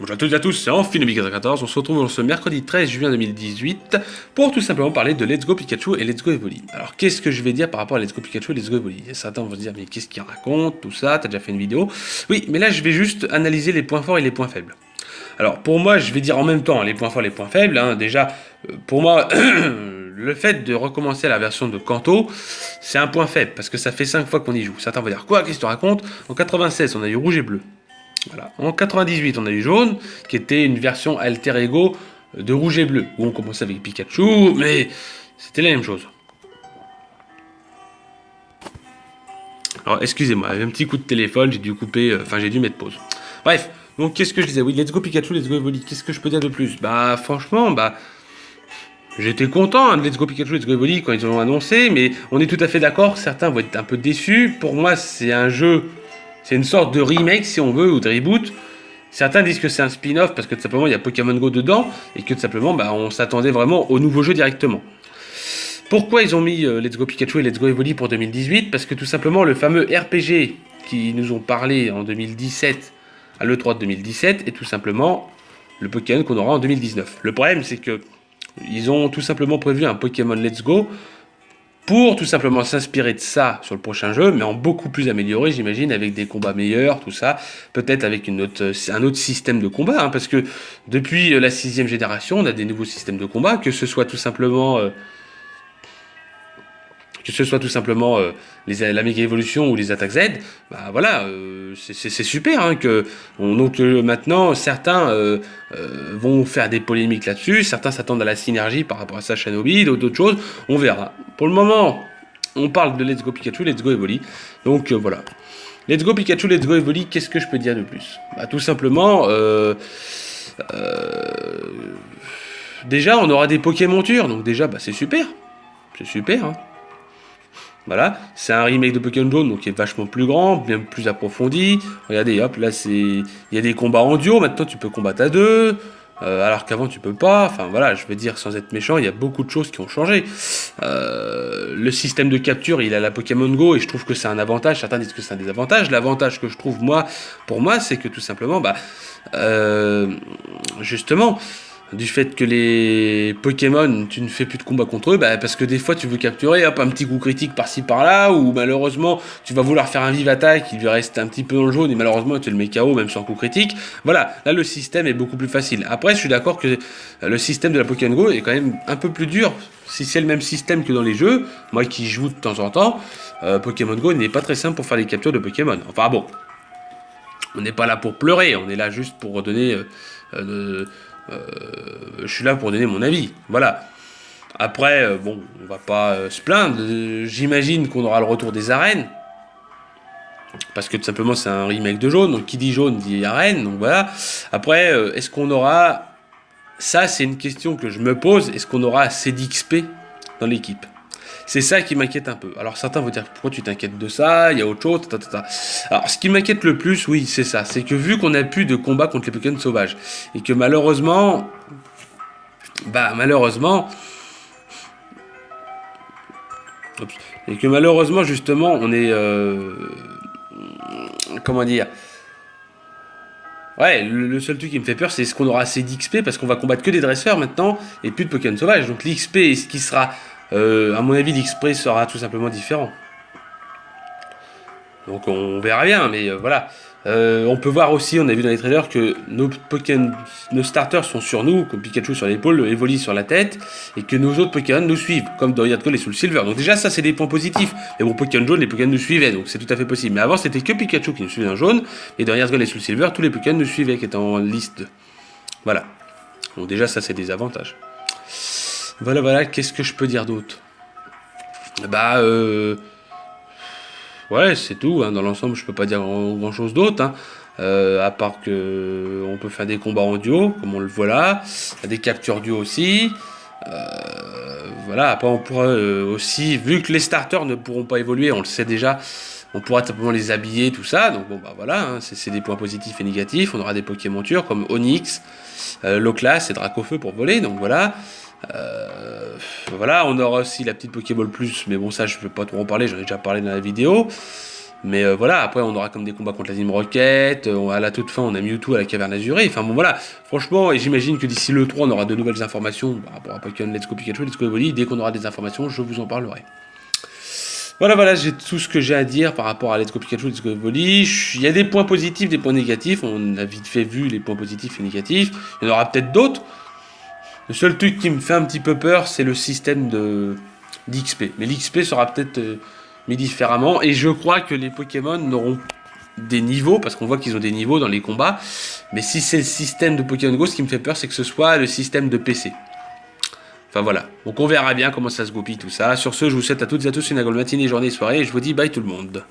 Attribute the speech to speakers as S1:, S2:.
S1: Bonjour à toutes et à tous, c'est Amphinobie14, on se retrouve ce mercredi 13 juin 2018 pour tout simplement parler de Let's Go Pikachu et Let's Go Evoli. Alors qu'est-ce que je vais dire par rapport à Let's Go Pikachu et Let's Go Evoli? Certains vont se dire mais qu'est-ce qu'il raconte, tout ça, t'as déjà fait une vidéo? Oui, mais là je vais juste analyser les points forts et les points faibles. Alors pour moi je vais dire en même temps les points forts et les points faibles, déjà pour moi le fait de recommencer la version de Kanto, c'est un point faible parce que ça fait 5 fois qu'on y joue. Certains vont dire quoi, qu'est-ce que tu racontes? En 96 on a eu rouge et bleu. Voilà. En 98, on a eu jaune, qui était une version alter ego de rouge et bleu, où on commençait avec Pikachu, mais c'était la même chose. Alors, excusez-moi, il y avait un petit coup de téléphone, j'ai dû couper, j'ai dû mettre pause. Bref, donc qu'est-ce que je disais? Oui, Let's Go Pikachu, Let's Go Evoli, qu'est-ce que je peux dire de plus? Franchement, j'étais content de Let's Go Pikachu, Let's Go Evoli quand ils l'ont annoncé, mais on est tout à fait d'accord, certains vont être un peu déçus. Pour moi, c'est un jeu... C'est une sorte de remake, si on veut, ou de reboot. Certains disent que c'est un spin-off parce que tout simplement il y a Pokémon Go dedans et que tout simplement on s'attendait vraiment au nouveau jeu directement. Pourquoi ils ont mis Let's Go Pikachu et Let's Go Evoli pour 2018? Parce que tout simplement le fameux RPG qui nous ont parlé en 2017 à l'E3 de 2017 est tout simplement le Pokémon qu'on aura en 2019. Le problème c'est que ils ont tout simplement prévu un Pokémon Let's Go pour tout simplement s'inspirer de ça sur le prochain jeu, mais en beaucoup plus amélioré, j'imagine, avec des combats meilleurs, tout ça, peut-être avec un autre système de combat, parce que depuis la 6ème génération, on a des nouveaux systèmes de combat, que ce soit tout simplement la méga évolution ou les attaques Z, c'est super que maintenant certains vont faire des polémiques là-dessus, certains s'attendent à la synergie par rapport à ça Shinobi, d'autres choses, on verra. Pour le moment, on parle de Let's Go Pikachu, Let's Go Evoli, donc voilà. Let's Go Pikachu, Let's Go Evoli, qu'est-ce que je peux dire de plus? Tout simplement, déjà on aura des Pokémontures, donc déjà c'est super, Voilà, c'est un remake de Pokémon Jaune, donc qui est vachement plus grand, bien plus approfondi. Regardez, hop, là il y a des combats en duo, maintenant tu peux combattre à deux, alors qu'avant tu peux pas. Enfin voilà, je veux dire sans être méchant, il y a beaucoup de choses qui ont changé. Le système de capture, il a la Pokémon Go et je trouve que c'est un avantage. Certains disent que c'est un désavantage. L'avantage que je trouve pour moi, c'est que tout simplement, justement. Du fait que les Pokémon, tu ne fais plus de combat contre eux, parce que des fois tu veux capturer, hop, un petit coup critique par-ci par-là, ou malheureusement tu vas vouloir faire un vive attaque, il lui reste un petit peu dans le jaune, et malheureusement tu le mets KO même sans coup critique. Voilà, là le système est beaucoup plus facile. Après, je suis d'accord que le système de la Pokémon Go est quand même un peu plus dur, si c'est le même système que dans les jeux. Moi qui joue de temps en temps, Pokémon Go n'est pas très simple pour faire les captures de Pokémon. Enfin bon, on n'est pas là pour pleurer, on est là juste pour redonner... je suis là pour donner mon avis, voilà. Après, on va pas se plaindre. J'imagine qu'on aura le retour des arènes, parce que tout simplement c'est un remake de jaune, donc qui dit jaune dit arène, donc voilà. Après, est-ce qu'on aura... Ça, c'est une question que je me pose, est-ce qu'on aura assez d'XP dans l'équipe? C'est ça qui m'inquiète un peu. Alors certains vont dire pourquoi tu t'inquiètes de ça, il y a autre chose, Alors ce qui m'inquiète le plus, oui, c'est ça, c'est que vu qu'on n'a plus de combat contre les Pokémon sauvages, et que malheureusement, justement, on est, comment dire, ouais, le seul truc qui me fait peur, c'est ce qu'on aura assez d'XP, parce qu'on va combattre que des dresseurs maintenant, et plus de Pokémon sauvages, donc l'XP, ce qui sera... à mon avis, l'XP sera tout simplement différent. Donc on verra bien, mais voilà. On peut voir aussi, on a vu dans les trailers que nos starters sont sur nous, comme Pikachu sur l'épaule, Evoli sur la tête, et que nos autres Pokémon nous suivent, comme dans Gold et Soul Silver. Donc déjà, ça c'est des points positifs. Mais bon, Pokémon jaune, les Pokémon nous suivaient, donc c'est tout à fait possible. Mais avant, c'était que Pikachu qui nous suivait en jaune, et dans Gold et Soul Silver, tous les Pokémon nous suivaient, qui étaient en liste. Voilà. Donc déjà, ça c'est des avantages. Voilà, qu'est-ce que je peux dire d'autre? Ouais, c'est tout, dans l'ensemble, je peux pas dire grand chose d'autre, à part que on peut faire des combats en duo, comme on le voit là, des captures duo aussi, voilà, après on pourra aussi, vu que les starters ne pourront pas évoluer, on le sait déjà, on pourra simplement les habiller, tout ça, donc voilà, c'est des points positifs et négatifs. On aura des Pokémontures comme Onix, Loclas et Dracofeu pour voler, donc voilà. Voilà, on aura aussi la petite Pokéball Plus, mais bon, ça je ne vais pas trop en parler, j'en ai déjà parlé dans la vidéo. Mais voilà, après on aura comme des combats contre la Team Rocket, à la toute fin on a Mewtwo à la caverne azurée, enfin bon voilà, franchement, et j'imagine que d'ici le 3 on aura de nouvelles informations par rapport à Pokémon Let's Go Pikachu, Let's Go Evoli, dès qu'on aura des informations je vous en parlerai. Voilà, j'ai tout ce que j'ai à dire par rapport à Let's Go Pikachu, Let's Go Evoli. Il y a des points positifs, des points négatifs, on a vite fait vu les points positifs et négatifs, il y en aura peut-être d'autres. Le seul truc qui me fait un petit peu peur, c'est le système d'XP. Mais l'XP sera peut-être mis différemment. Et je crois que les Pokémon n'auront des niveaux, parce qu'on voit qu'ils ont des niveaux dans les combats. Mais si c'est le système de Pokémon Go, ce qui me fait peur, c'est que ce soit le système de PC. Enfin voilà. Donc on verra bien comment ça se goupille tout ça. Sur ce, je vous souhaite à toutes et à tous une agréable matinée, journée et soirée. Et je vous dis bye tout le monde.